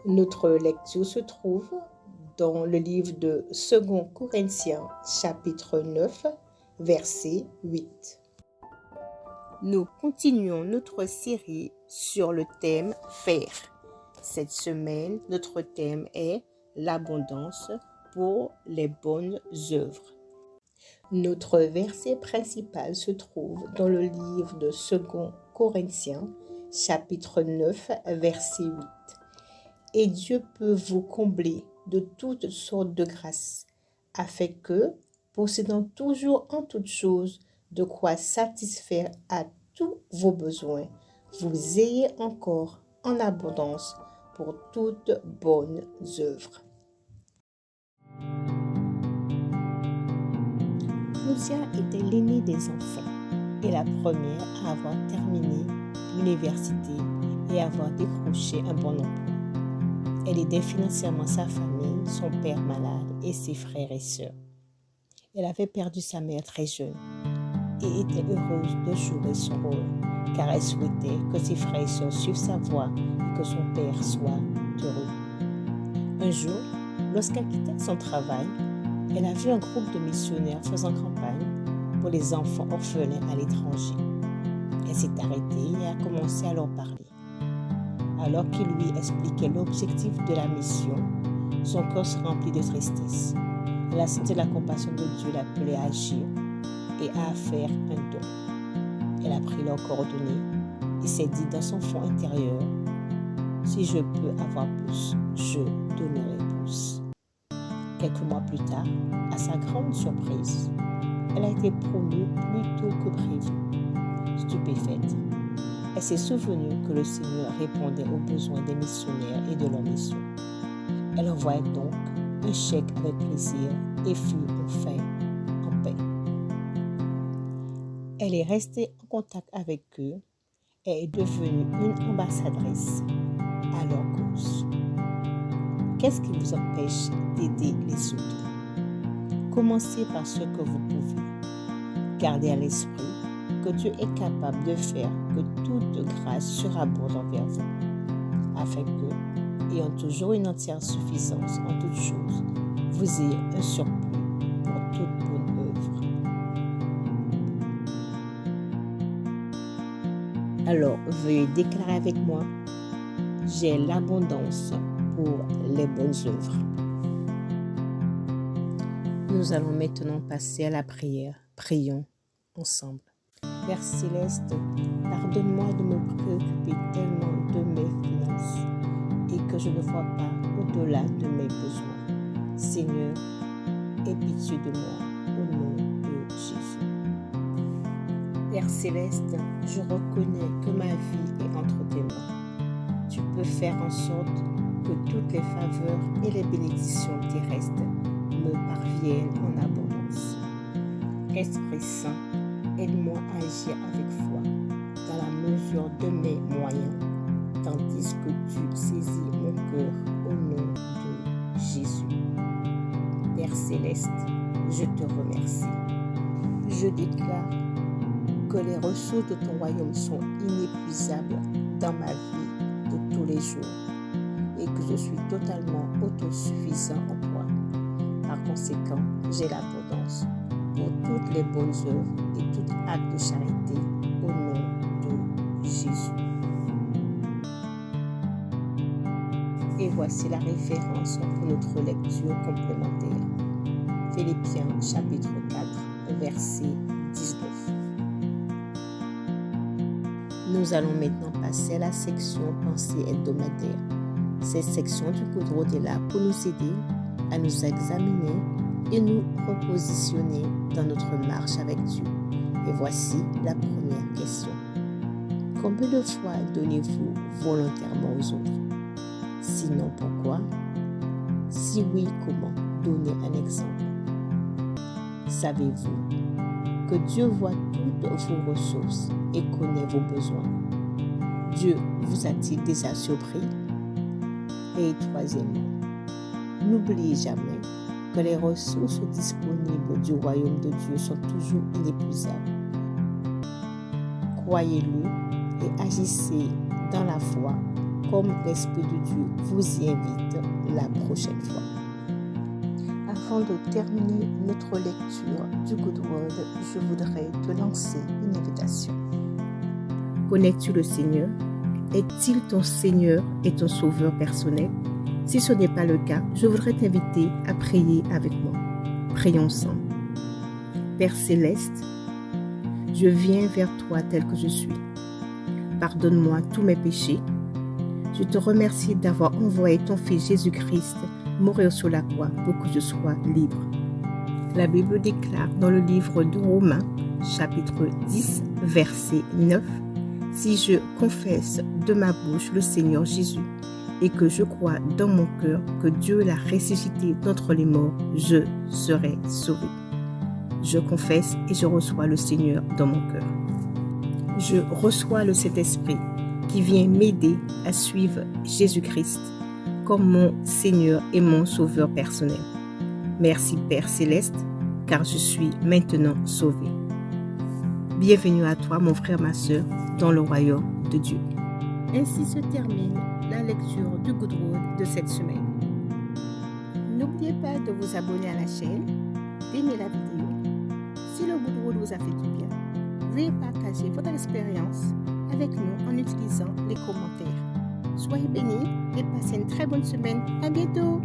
Notre lecture se trouve dans le livre de 2 Corinthiens, chapitre 9, verset 8. Nous continuons notre série sur le thème faire. Cette semaine, notre thème est l'abondance pour les bonnes œuvres. Notre verset principal se trouve dans le livre de 2 Corinthiens, chapitre 9, verset 8. Et Dieu peut vous combler de toutes sortes de grâces, afin que, possédant toujours en toutes choses de quoi satisfaire à tous vos besoins, vous ayez encore en abondance pour toutes bonnes œuvres. Claudia était l'aînée des enfants et la première à avoir terminé l'université et avoir décroché un bon emploi. Elle aidait financièrement sa famille, son père malade et ses frères et sœurs. Elle avait perdu sa mère très jeune et était heureuse de jouer son rôle, car elle souhaitait que ses frères et sœurs suivent sa voie et que son père soit heureux. Un jour, lorsqu'elle quittait son travail, elle a vu un groupe de missionnaires faisant campagne pour les enfants orphelins à l'étranger. Elle s'est arrêtée et a commencé à leur parler. Alors qu'il lui expliquait l'objectif de la mission, son cœur se remplit de tristesse. Elle a senti la compassion de Dieu l'appeler à agir et à faire un don. Elle a pris leurs coordonnées et s'est dit dans son fond intérieur, « Si je peux avoir plus, je donnerai plus. » Quelques mois plus tard, à sa grande surprise, elle a été promue plus tôt que prévu. Stupéfaite, elle s'est souvenue que le Seigneur répondait aux besoins des missionnaires et de leur mission. Elle envoya donc un chèque avec plaisir et fut enfin en paix. Elle est restée en contact avec eux et est devenue une ambassadrice à leur cause. Qu'est-ce qui vous empêche d'aider les autres? Commencez par ce que vous pouvez. Gardez à l'esprit que Dieu est capable de faire que toute grâce surabonde envers vous, afin que, ayant toujours une entière suffisance en toutes choses, vous ayez un surplus pour toute bonne œuvre. Alors, veuillez déclarer avec moi, j'ai l'abondance pour les bonnes œuvres. Nous allons maintenant passer à la prière. Prions ensemble. Père Céleste, pardonne-moi de me préoccuper tellement de mes finances et que je ne vois pas au-delà de mes besoins. Seigneur, aie pitié de moi au nom de Jésus. Père Céleste, je reconnais que ma vie est entre tes mains. Tu peux faire en sorte que toutes les faveurs et les bénédictions terrestres me parviennent en abondance. Esprit Saint, aide-moi à agir avec foi, dans la mesure de mes moyens, tandis que tu saisis mon cœur au nom de Jésus. Père Céleste, je te remercie. Je déclare que les ressources de ton royaume sont inépuisables dans ma vie de tous les jours et que je suis totalement autosuffisant en toi. Par conséquent, j'ai l'abondance pour toutes les bonnes œuvres et tout acte de charité au nom de Jésus. Et voici la référence pour notre lecture complémentaire. Philippiens chapitre 4, verset 19. Nous allons maintenant passer à la section pensée hebdomadaire. Cette section du Coudreau est là pour nous aider à nous examiner et nous repositionner dans notre marche avec Dieu. Et voici la première question. Combien de fois donnez-vous volontairement aux autres? Sinon, pourquoi? Si oui, comment? Donnez un exemple. Savez-vous que Dieu voit toutes vos ressources et connaît vos besoins? Dieu vous a-t-il déjà surpris? Et troisièmement, n'oubliez jamais que les ressources disponibles du royaume de Dieu sont toujours inépuisables. Croyez-le et agissez dans la foi comme l'Esprit de Dieu vous y invite la prochaine fois. Avant de terminer notre lecture du Good Word, je voudrais te lancer une invitation. Connais-tu le Seigneur? Est-il ton Seigneur et ton Sauveur personnel? Si ce n'est pas le cas, je voudrais t'inviter à prier avec moi. Prions ensemble. Père Céleste, je viens vers toi tel que je suis. Pardonne-moi tous mes péchés. Je te remercie d'avoir envoyé ton Fils Jésus-Christ mourir sur la croix pour que je sois libre. La Bible déclare dans le livre de Romains, chapitre 10, verset 9, « Si je confesse de ma bouche le Seigneur Jésus et que je crois dans mon cœur que Dieu l'a ressuscité d'entre les morts, je serai sauvé. » Je confesse et je reçois le Seigneur dans mon cœur. Je reçois le Saint-Esprit qui vient m'aider à suivre Jésus-Christ comme mon Seigneur et mon Sauveur personnel. Merci Père Céleste, car je suis maintenant sauvé. Bienvenue à toi, mon frère, ma sœur, dans le royaume de Dieu. Ainsi se termine la lecture du Good Word de cette semaine. N'oubliez pas de vous abonner à la chaîne, d'aimer la vidéo. Si le Good Word vous a fait du bien, veuillez partager votre expérience avec nous en utilisant les commentaires. Soyez bénis et passez une très bonne semaine. À bientôt!